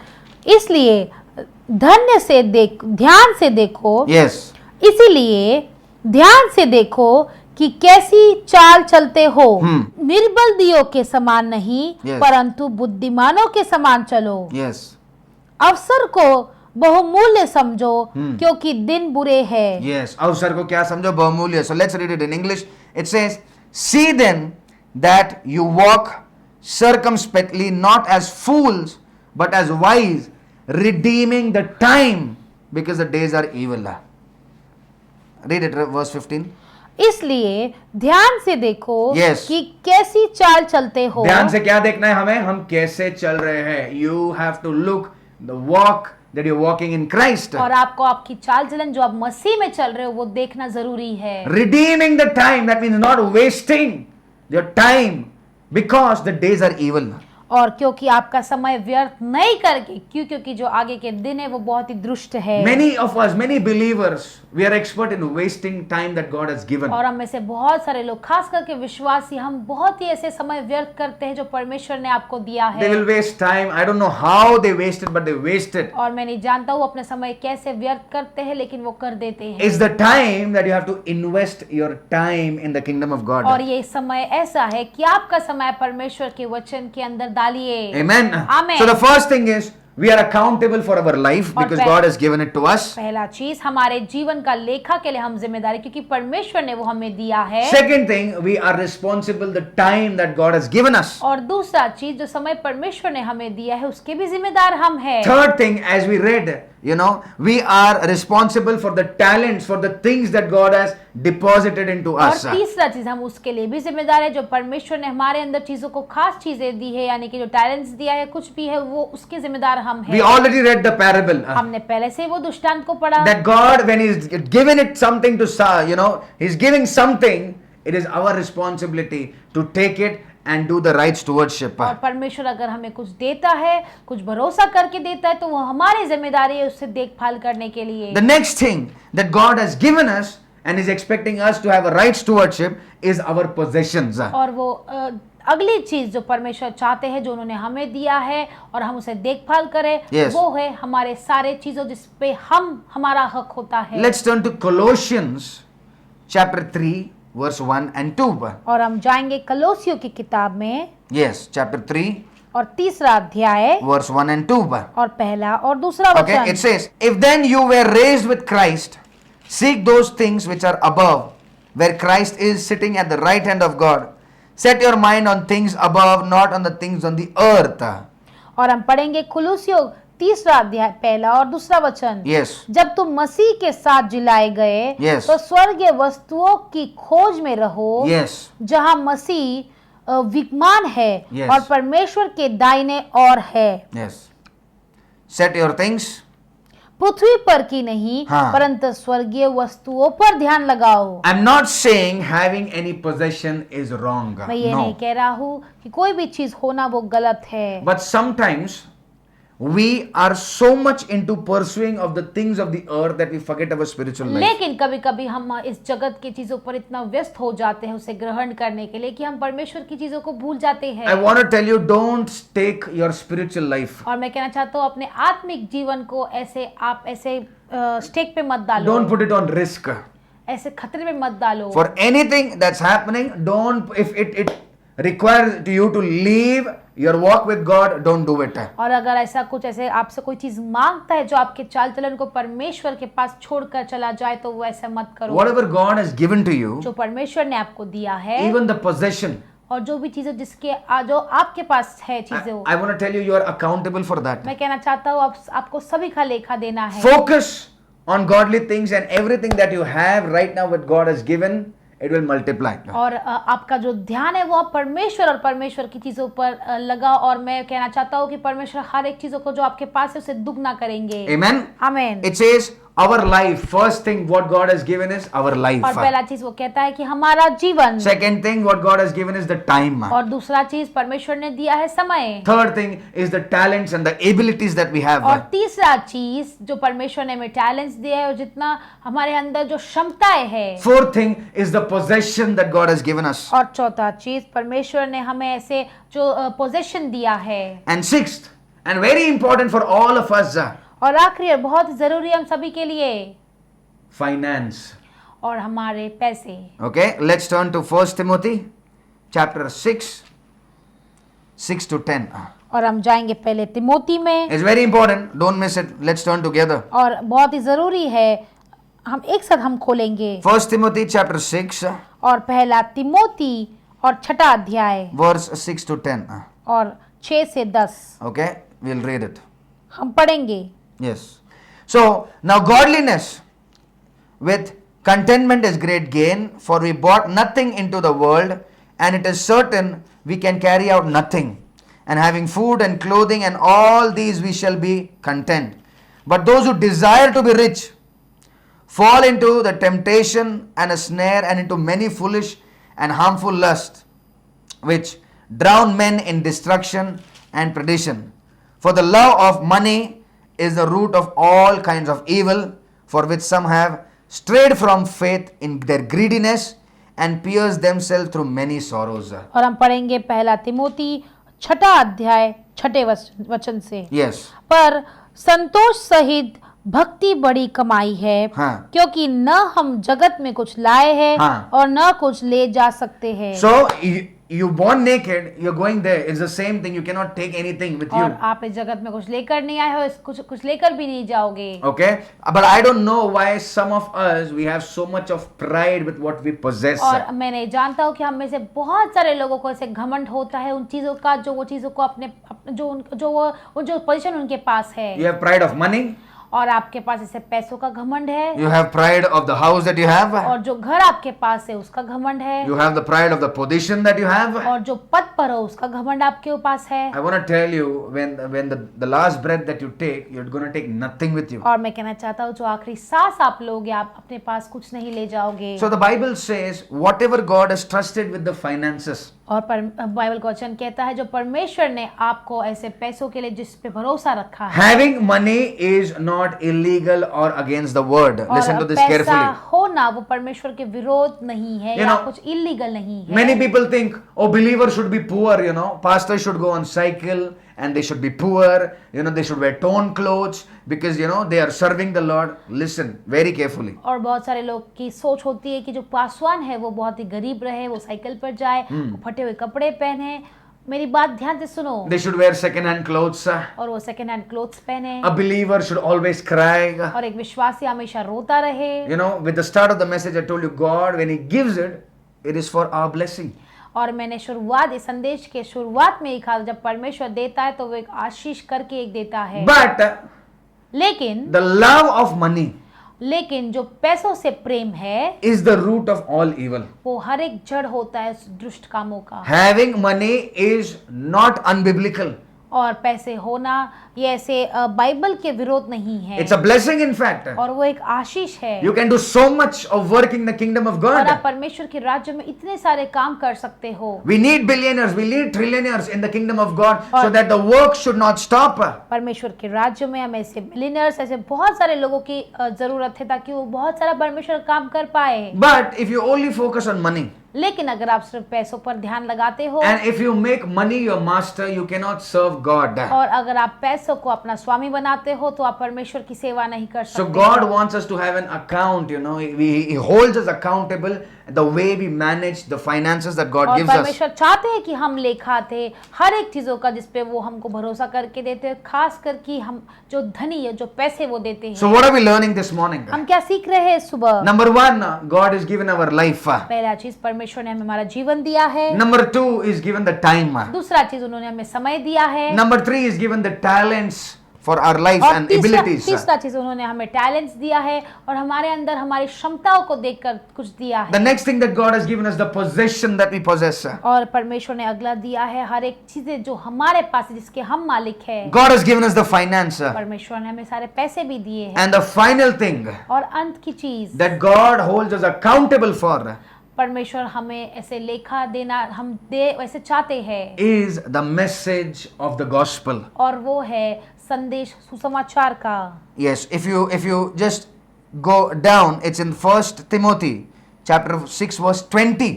इसलिए ध्यान से देखो, Yes. इसीलिए ध्यान से देखो कि कैसी चाल चलते हो, निर्बल दियों के समान नहीं Yes. परंतु बुद्धिमानों के समान चलो। Yes. अवसर को बहुमूल्य समझो क्योंकि दिन बुरे हैं। Yes. अवसर को क्या समझो? बहुमूल्य. So let's read it in English. It says, "See then that you walk circumspectly, not as fools, but as wise, redeeming the time, because the days are evil." Read it, verse 15. इसलिए ध्यान से देखो Yes. कि कैसी चाल चलते हो। ध्यान से क्या देखना है हमें? हम कैसे चल रहे हैं. You have to look the walk that you're walking in Christ. और आपको आपकी चाल चलन जो आप मसीह में चल रहे हो वो देखना जरूरी है। Redeeming the time, that means not wasting your time because the days are evil. और क्योंकि आपका समय व्यर्थ नहीं करके, क्योंकि जो आगे के दिन है वो बहुत ही दुष्ट है। Many of us, many believers, we are expert in wasting time that God has given. और हम में से बहुत सारे लोग, खास करके विश्वासी, हम बहुत ही ऐसे समय व्यर्थ करते हैं जो परमेश्वर ने आपको दिया They है। will waste time. I don't know how they waste it, but they waste it. और मैं नहीं जानता हूँ अपने समय कैसे व्यर्थ करते हैं, लेकिन वो कर देते हैं। It's the time that you have to invest your time in the kingdom of God. और ये समय ऐसा है कि आपका समय परमेश्वर के वचन के अंदर डालिए। Amen. Amen. So the first thing is we are accountable for our life because God has given it to us. पहला चीज, हमारे जीवन का लेखा के लिए हम जिम्मेदार हैं, क्योंकि परमेश्वर ने वो हमें दिया है। Second thing, we are responsible the time that God has given us. और दूसरा चीज, जो समय परमेश्वर ने हमें दिया है उसके भी जिम्मेदार हम हैं। Third thing, as we read, we are responsible for the talents, for the things that God has deposited into और us. तीसरा चीज, हम उसके लिए भी जिम्मेदार है जो परमेश्वर ने हमारे अंदर चीजों को, खास चीजें दी है, यानी कि जो टैलेंट्स दिया है, कुछ भी है, वो उसके जिम्मेदार हम हैं। We already read the parable. हमने पहले से वो दृष्टांत को पढ़ा That God, when He's given it something to, He's giving something, it is our responsibility to take it and do the right stewardship. और परमेश्वर अगर हमें कुछ देता है, कुछ भरोसा करके देता है, तो वो हमारी जिम्मेदारी है उससे देखभाल करने के लिए। The next thing that God has given us and is expecting us to have a right stewardship is our possessions. और वो अगली चीज जो परमेश्वर चाहते हैं, जो उन्होंने हमें दिया है और हम उसे देखभाल करें, Yes. वो है हमारे सारे चीजों जिस पे हमारा हक होता है। Let's turn to Colossians chapter 3 verse 1 and 2. और हम जाएंगे कलोसियों की किताब में, Yes, chapter 3 और तीसरा अध्याय verse 1 and 2. और पहला और दूसरा Okay, it वचन। says, if then you were raised with Christ, seek those things which are above, where Christ is sitting at the right hand of God. Set your mind on things above, not on the things on the earth. और हम पढ़ेंगे कुलूसियों तीसरा अध्याय पहला और दूसरा वचन। Yes. जब तुम मसीह के साथ जिलाए गए, Yes. तो स्वर्गीय वस्तुओं की खोज में रहो, Yes. जहाँ मसीह विद्यमान है Yes. और परमेश्वर के दाहिने ओर है। Yes. Set your things. पृथ्वी पर की नहीं, हाँ। परंतु स्वर्गीय वस्तुओं पर ध्यान लगाओ। I'm not saying having any possession is wrong. मैं ये नहीं No. कह रहा हूँ कि कोई भी चीज होना वो गलत है, But sometimes we are so much into pursuing of the things of the earth that we forget our spiritual life. लेकिन कभी कभी हम इस जगत की चीजों पर इतना व्यस्त हो जाते हैं उसे ग्रहण करने के लिए कि हम परमेश्वर की चीजों को भूल जाते I हैं। want to tell you, don't take your spiritual life. और मैं कहना चाहता हूँ अपने आत्मिक जीवन को आप ऐसे स्टेक पे मत डालो, Don't put it on risk. ऐसे खतरे में मत डालो। For anything that's happening, if it requires you to leave your walk with God, don't do it. और अगर ऐसा कुछ ऐसे आपसे कोई चीज मांगता है जो आपके चाल चलन को परमेश्वर के पास छोड़कर चला जाए, तो वो ऐसा मत करो। Whatever God has given to you, जो परमेश्वर ने आपको दिया है, even the possession, और जो भी चीजें जो आपके पास है चीजें, I want to tell you, you are accountable for that. मैं कहना चाहता हूँ आपको सभी का लेखा देना है। Focus on godly things, and everything that you have right now what God has given, it will multiply. और आपका जो ध्यान है वो आप परमेश्वर और परमेश्वर की चीजों पर लगा, और मैं कहना चाहता हूँ कि परमेश्वर हर एक चीजों को जो आपके पास है उसे दुगना करेंगे। Amen. आमीन। It says our life. First thing what God has given is our life. और पहला चीज वो कहता है कि हमारा जीवन, Second thing what God has given is the time. और दूसरा चीज परमेश्वर ने दिया है समय, Third thing is the talents and the abilities that we have. और तीसरा चीज जो परमेश्वर ने हमें टैलेंट्स दिया है और जितना हमारे अंदर जो क्षमताएं है। Fourth thing is the possession that God has given us. और चौथा चीज परमेश्वर ने हमें ऐसे जो पोजीशन दिया है। And sixth and very important for all of us, और आखिरी और बहुत जरूरी हम सभी के लिए, finance. और हमारे पैसे। Okay, let's turn to 1 Timothy chapter 6 to 10. और हम जाएंगे पहले तिमोती में, It's very important. Don't miss it. Let's turn together. और बहुत ही जरूरी है, हम एक साथ हम खोलेंगे। 1 Timothy chapter 6 और पहला तिमोती और छठा अध्याय verse 6 to 10. और 6 से 10 Okay, we'll read it. हम पढ़ेंगे। Yes. So now godliness with contentment is great gain, for we brought nothing into the world, and it is certain we can carry out nothing. And having food and clothing and all these we shall be content. But those who desire to be rich fall into the temptation and a snare, and into many foolish and harmful lusts, which drown men in destruction, and perdition. For the love of money is the root of all kinds of evil, for which some have strayed from faith in their greediness and pierced themselves through many sorrows. और हम पढ़ेंगे पहला तिमोथी 6 अध्याय 6 वचन से। Yes. पर संतोष सहित भक्ति बड़ी कमाई है, हाँ। क्योंकि न हम जगत में कुछ लाए हैं हाँ। और न कुछ ले जा सकते हैं। So you born naked, you're going there. It's the same thing. You cannot take anything with और you. आप इस जगत में कुछ लेकर नहीं आए हो, कुछ लेकर भी नहीं जाओगे। Okay, but I don't know why some of us we have so much of pride with what we possess. और मैं नहीं जानता हूँ कि हम में से बहुत सारे लोगों को ऐसे घमंड होता है उन चीजों का, जो वो चीजों को अपने जो पोजीशन उनके पास है। You have pride of money. और आपके पास ऐसे पैसों का घमंड है। You have pride of the house that you have. और जो घर आपके पास है उसका घमंड है। You have the pride of the position that you have. और जो पद पर हो उसका घमंड आपके पास है। I want to tell you, when the last breath that you take, you're going to take nothing with you. और मैं कहना चाहता हूँ जो आखिरी सांस आप लोगे आप अपने पास कुछ नहीं ले जाओगे। So the Bible says, whatever God has trusted with the finances. और बाइबल का वचन कहता है जो परमेश्वर ने आपको ऐसे पैसों के लिए जिस पे भरोसा रखा है। Having money is not illegal or against the word. Listen to this पैसा carefully. होना वो परमेश्वर के विरोध नहीं है You या know, कुछ इलीगल नहीं है। Many people think, oh, believer should be poor, pastor should go on cycle and they should be poor, they should wear torn clothes because, they are serving the Lord. Listen very carefully. और बहुत सारे लोग की सोच होती है कि जो पासवान है वो बहुत ही गरीब रहे, वो साइकिल पर जाए, वो फटे हुए कपड़े पहने। मेरी बात ध्यान से सुनो। They should wear second hand clothes. और वो सेकंड हैंड क्लोथ्स पहने। A believer should always cry. और एक विश्वासी हमेशा रोता रहे। With the start of the message, I told you, God, when He gives it, it is for our blessing. और मैंने शुरुआत इस संदेश के शुरुआत में ही कहा जब परमेश्वर देता है तो वो एक आशीष करके एक देता है। But लेकिन the love of money लेकिन जो पैसों से प्रेम है is the root of all evil. वो हर एक जड़ होता है दुष्ट कामों का। Having money is not unbiblical. और पैसे होना ये ऐसे बाइबल के विरोध नहीं है। It's a blessing, in fact. और वो एक आशीष है। You can do so much of work in the kingdom of और God. आप परमेश्वर के राज्य में इतने सारे काम कर सकते हो। We need billionaires, we need trillionaires in the kingdom of God so that the work should not stop. परमेश्वर के राज्य में हमें ऐसे मिलियनर्स ऐसे बहुत सारे लोगों की जरूरत है ताकि वो बहुत सारा परमेश्वर काम कर पाए। But if you only focus on money, लेकिन अगर आप सिर्फ पैसों पर ध्यान लगाते हो and if you make money your master, you cannot serve God. और अगर आप पैसों को अपना स्वामी बनाते हो तो आप परमेश्वर की सेवा नहीं कर सकते। So God wants us to have an account, He holds us accountable the way we manage the finances that God और gives us. परमेश्वर चाहते हैं कि हम लेखा थे हर एक चीजों का जिसपे वो हमको भरोसा करके देते हैं, खास करके हम जो धनी है जो पैसे वो देते हैं। So what are we learning this morning? हम क्या सीख रहे हैं सुबह? Number 1, God has given our life. पहला चीज परमेश्वर ने हमें हमारा जीवन दिया है। Number 2 is given the time. दूसरा चीज उन्होंने हमें समय दिया है। Number 3 is given the talents for our lives और and abilities. तीसरा चीज उन्होंने हमें टैलेंट्स दिया है और हमारे अंदर हमारी क्षमताओं को देखकर कुछ दिया है। The next thing that God has given us the possession that we possess. और परमेश्वर ने अगला दिया है हर एक चीजें जो हमारे पास है जिसके हम मालिक हैं। God has given us the finance. परमेश्वर ने हमें सारे पैसे भी दिए हैं। And the final thing और अंत की चीज that God holds us accountable for परमेश्वर हमें ऐसे लेखा देना हम दे वैसे चाहते हैं is the message of the gospel. और वो है संदेश सुसमाचार का। Yes, if you just go down, it's in 1 Timothy chapter 6 verse 20.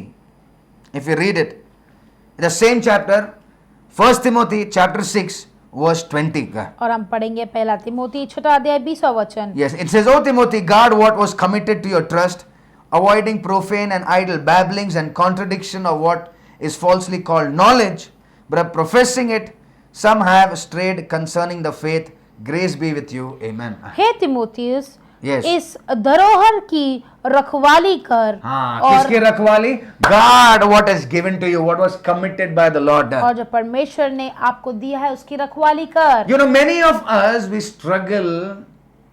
If you read it, the same chapter, 1 Timothy chapter 6 verse 20. और हम पढ़ेंगे पहला तिमोथी 6 अध्याय 20वां वचन। Yes, it says, "O Timothy, guard what was committed to your trust, avoiding profane and idle babblings and contradiction of what is falsely called knowledge, but professing it, some have strayed concerning the faith. Grace be with you. Amen." Hey Timothy, Yes. इस धरोहर की रखवाली कर हाँ, और किसकी रखवाली? God, what is given to you, what was committed by the Lord. और जो परमेश्वर ने आपको दिया है उसकी रखवाली कर। You know, many of us, we struggle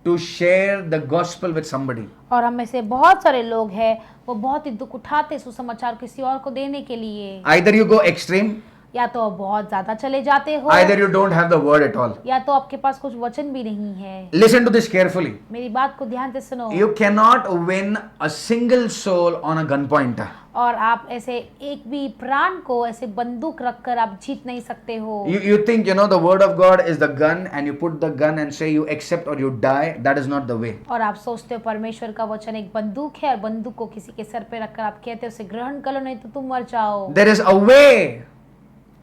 to share the gospel with somebody. और हम में से बहुत सारे लोग हैं वो बहुत ही दुख उठाते सुसमाचार किसी और को देने के लिए। Either you go extreme, या तो आप बहुत ज्यादा चले जाते हो, either you don't have the word at all. या तो आपके पास कुछ वचन भी नहीं है। Listen to this carefully. मेरी बात को ध्यान से सुनो। You cannot win a single soul on a gunpoint. और आप ऐसे एक भी प्राण को ऐसे बंदूक रखकर आप जीत नहीं सकते हो। You think the word of God is the gun and you put the gun and say you accept or you die. That is not the way. और आप सोचते हो परमेश्वर का वचन एक बंदूक है और बंदूक को किसी के सर पे रखकर आप कहते हो उसे ग्रहण कर लो नहीं तो तुम मर जाओ। There is a way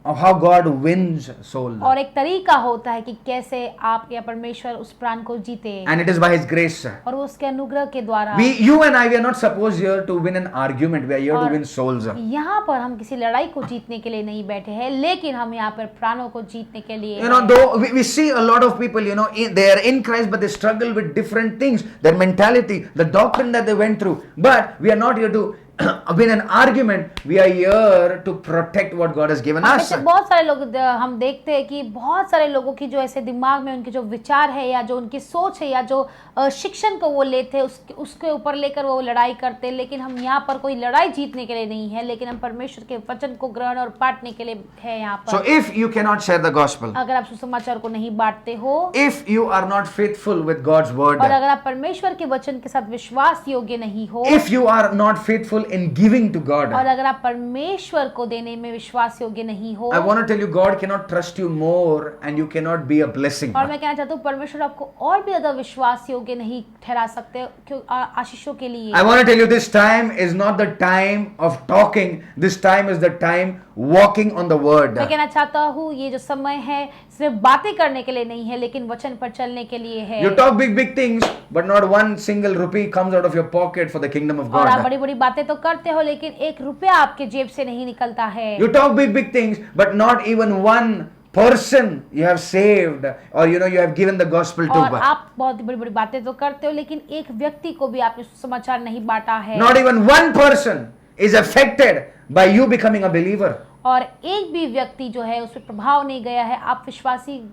of how God wins soul. और एक तरीका होता है कि कैसे आप या परमेश्वर उस प्राण को जीते, And it is by His grace. और वो उसके अनुग्रह के द्वारा। You and I, we are not supposed here to win an argument. We are here to win souls. यहाँ पर हम किसी लड़ाई को जीतने के लिए नहीं बैठे हैं, लेकिन हम यहाँ पर प्राणों को जीतने के लिए। Though we see a lot of people, they are in Christ, but they struggle with different things, their mentality, the doctrine that they went through. But we are not here to win an argument. We are here to protect what God has given us. ऐसे बहुत सारे लोग हम देखते हैं कि बहुत सारे लोगों की जो ऐसे दिमाग में उनके जो विचार है या जो उनकी सोच है या जो शिक्षण को वो लेते हैं उसके ऊपर लेकर वो लड़ाई करते हैं, लेकिन हम यहाँ पर कोई लड़ाई जीतने के लिए नहीं है, लेकिन हम परमेश्वर के वचन को ग्रहण और बांटने के लिए है यहाँ पर। So if you cannot share the gospel, अगर आप सुसमाचार को नहीं बांटते हो, if you are not faithful with God's word, और अगर आप परमेश्वर के वचन के साथ विश्वास योग्य नहीं हो, if you are not faithful in giving to God, और अगर आप परमेश्वर को देने में विश्वास योग्य नहीं हो, I want to tell you, God cannot trust you more and you cannot be a blessing. और मैं कहना चाहता हूँ परमेश्वर आपको और भी ज्यादा विश्वास योग्य नहीं ठहरा सकते क्यों आशीषों के लिए। I want to tell you, this time is not the time of talking. This time is the time walking on the word. मैं कहना चाहता हूँ ये जो समय है सिर्फ बातें करने के लिए नहीं है, लेकिन वचन पर चलने के लिए है। You talk big things, but not one single rupee comes out of your pocket for the kingdom of और आप God. बड़ी बड़ी बातें तो करते हो, लेकिन एक रुपया आपके जेब से नहीं निकलता है। You talk big things, but not even one person you have saved or you have given the gospel और to. आप बहुत बड़ी बड़ी बातें तो करते हो, लेकिन एक व्यक्ति को भी आपने समाचार नहीं बांटा है। Not even one person is affected by you becoming a believer. और एक भी व्यक्ति जो है उस पर प्रभाव नहीं गया है आप विश्वासी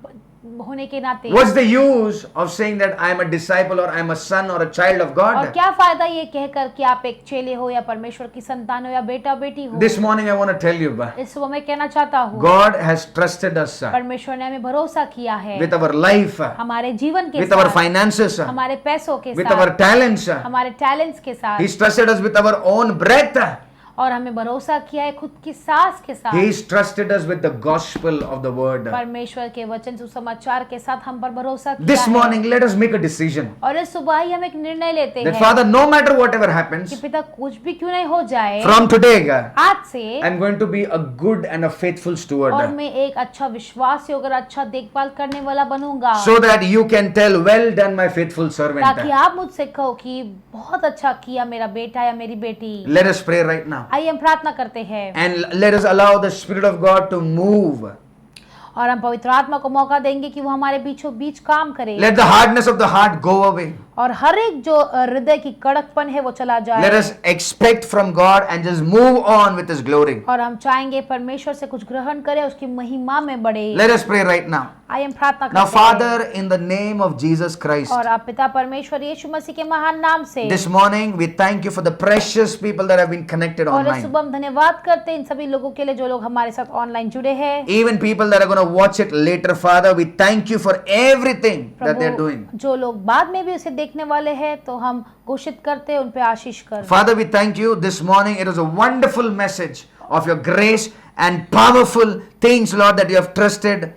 होने के नाते। What's the use of saying that I am a disciple or I am a son or a child of और God? क्या फायदा ये कहकर कि आप एक चेले हो या परमेश्वर की संतान हो या बेटा बेटी हो। This morning I want to tell you, इस सुबह मैं कहना चाहता हूँ God has trusted us परमेश्वर ने हमें भरोसा किया है with our life, हमारे जीवन के with our साथ, finances, हमारे पैसों के with our साथ, talents. हमारे टैलेंट्स के साथ, He's trusted us with our own breath. और हमें भरोसा किया है खुद की सांस के साथ। He's trusted us with the gospel of the word. परमेश्वर के वचन सुसमाचार के साथ हम पर भरोसा किया This है। morning, let us make a decision और इस सुबह ही हम एक निर्णय लेते that हैं Father, no matter whatever happens, कि पिता कुछ भी क्यों नहीं हो जाए, from today, आज से I'm going to be a good and a faithful और steward, मैं एक अच्छा विश्वास योग्य और अच्छा देखभाल करने वाला बनूंगा, so that you can tell, well done, my faithful servant. ताकि आप मुझसे कहो कि बहुत अच्छा किया मेरा बेटा या मेरी बेटी। Let us pray right now. आइए हम प्रार्थना करते हैं And let us allow the Spirit of God to move. और हम पवित्र आत्मा को मौका देंगे कि वो हमारे बीचों बीच काम करे। Let the hardness of the heart go away. और हर एक जो हृदय की कड़कपन है वो चला जाए। Let us expect from God and just move on with His glory. और हम चाहेंगे परमेश्वर से कुछ ग्रहण करें, उसकी महिमा में बढ़े। Let us pray right now. आइए हम प्रार्थना Now, करते हैं। Father, in the name of Jesus Christ, और आप पिता परमेश्वर यीशु मसीह के महान नाम से this morning we thank you for the precious people that have been connected और इस online. सुबह हम धन्यवाद करते हैं इन सभी लोगों के लिए जो लोग हमारे साथ ऑनलाइन जुड़े हैं। Even people that are going to watch it later, Father, we thank you for everything that they're doing. जो लोग बाद में भी उसे देखने वाले हैं तो हम घोषित करते हैं उन पे आशीष कर। Father, we thank you this morning. It was a wonderful message of your grace and powerful things, Lord, that you have trusted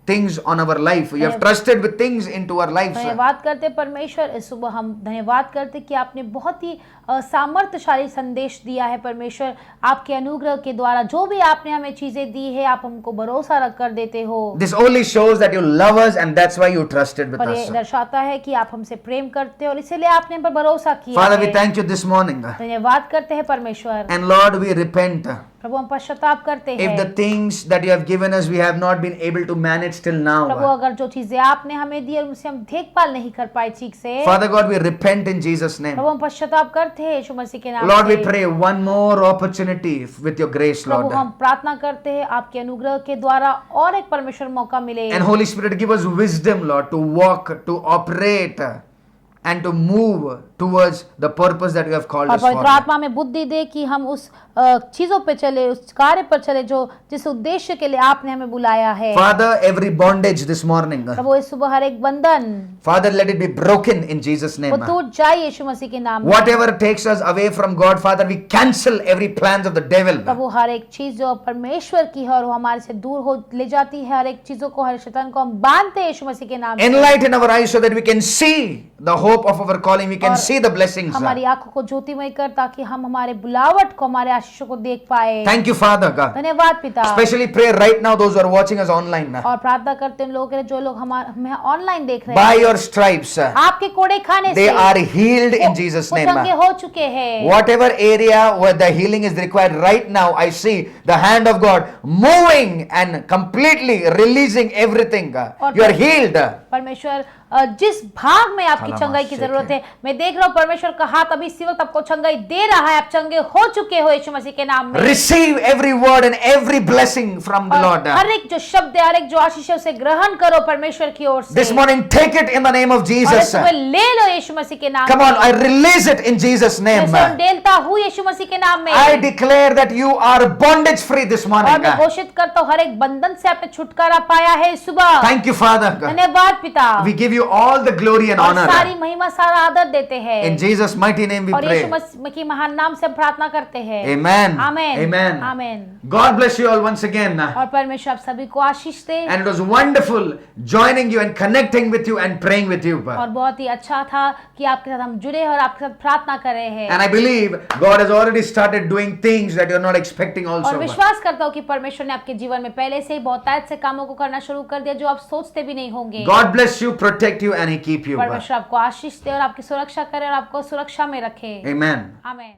things on our life. You have trusted with things into our lives. धन्यवाद करते परमेश्वर, इस सुबह हम धन्यवाद करते कि आपने बहुत ही सामर्थ्यशाली संदेश दिया है परमेश्वर। आपके अनुग्रह के द्वारा जो भी आपने हमें चीजें दी है आप हमको भरोसा रख कर देते हो। This only shows that you love us and that's why you trusted with पर ये us. दर्शाता है कि आप हमसे प्रेम करते हो और इसीलिए आपने हम पर भरोसा किया Father, है। we thank you this morning. धन्यवाद करते हैं परमेश्वर। And Lord, we repent. प्रभु हम पश्चाताप करते If the हैं। things that you have given us, we have not been able to manage till Prabhu now. अगर जो चीजें आपने हमें दी और उनसे हम देखभाल नहीं कर पाए ठीक से, Father God, we repent in Jesus' name. प्रभु हम पश्चाताप करते हैं यीशु मसीह के नाम Lord, we से। pray one more opportunity with your grace, Prabhu Lord. हम प्रार्थना करते हैं आपके अनुग्रह के द्वारा और एक परमेश्वर मौका मिले। And Holy Spirit, give us wisdom, Lord, to walk, to operate, and to move towards the purpose that you have called और us for. पवित्र आत्मा में बुद्धि दे कि हम उस चीजों पे चले, उस कार्य पर चले जो जिस उद्देश्य के लिए आपने हमें बुलाया है। Father, every bondage this morning, प्रभु इस सुबह हर एक बंधन Father, let it be broken in Jesus' वो name. टूट जाए यीशु मसीह के नाम में। Whatever takes us away from God, Father, we cancel every plans of the devil. प्रभु हर एक चीज जो परमेश्वर की है और वो हमारे से दूर हो ले जाती है, हर एक चीजों को, हर शैतान को हम बांधते हैं यीशु मसीह के नाम से। Enlighten our eyes so that we can see the hope of our calling. We can see the blessings. हमारी आंखों को ज्योतिमय कर ताकि हम हमारे बुलावट को, हमारे आशीषों को देख पाए। Thank you, Father God. धन्यवाद पिता। Especially pray right now those who are watching us online. और प्रार्थना करते हैं उन लोगों के लिए जो लोग हमें ऑनलाइन देख रहे By हैं। your stripes, आपके कोड़े खाने they से are healed in Jesus' वो name. चंगे हो चुके हैं। Whatever area where the healing is required right now, I see the hand of God moving and completely releasing everything. You are healed. परमेश्वर जिस भाग में आपकी चंगाई की जरूरत है, मैं देख रहा हूँ परमेश्वर का हाथ अभी इसी वक्त आपको चंगाई दे रहा है। आप चंगे हो चुके हो यीशु मसीह के नाम में। Receive every word and every blessing from the Lord. हर एक जो शब्द है, हर एक जो आशीष है, उसे ग्रहण करो परमेश्वर की ओर से। This morning, take it in the name of और Jesus. इस सुबह ले लो यीशु मसीह के नाम Come में। on, I release it in Jesus' मैं name. इसे उंडेलता हूँ यीशु मसीह के नाम में। I declare that you are bondage free this और morning. मैं घोषित करता हूँ हर एक बंधन से आपने छुटकारा पाया है इस सुबह। Thank you, Father. धन्यवाद पिता। We give you all the glory and और सारी honor. महिमा, सारा आदर देते हैं। In Jesus' mighty name we और यीशु pray. मसीह की महान नाम से हम प्रार्थना करते हैं। Amen. Amen. Amen. Amen. God bless you all once again. और परमेश्वर आप सभी को आशीष दे। And it was wonderful joining you and connecting with you and praying with you. और बहुत ही अच्छा था कि आपके साथ हम जुड़े और आपके साथ प्रार्थना कर रहे हैं। And I believe God has already started doing things that you're not expecting और also. विश्वास करता हूँ कि परमेश्वर ने आपके जीवन में पहले से ही बहुत से कामों को करना शुरू कर दिया जो आप सोचते भी नहीं होंगे। God bless you, protect you, and He keep you. परमेश्वर आपको आशीष दे और आपकी सुरक्षा करे और आपको सुरक्षा में रखे। Amen. आमेन।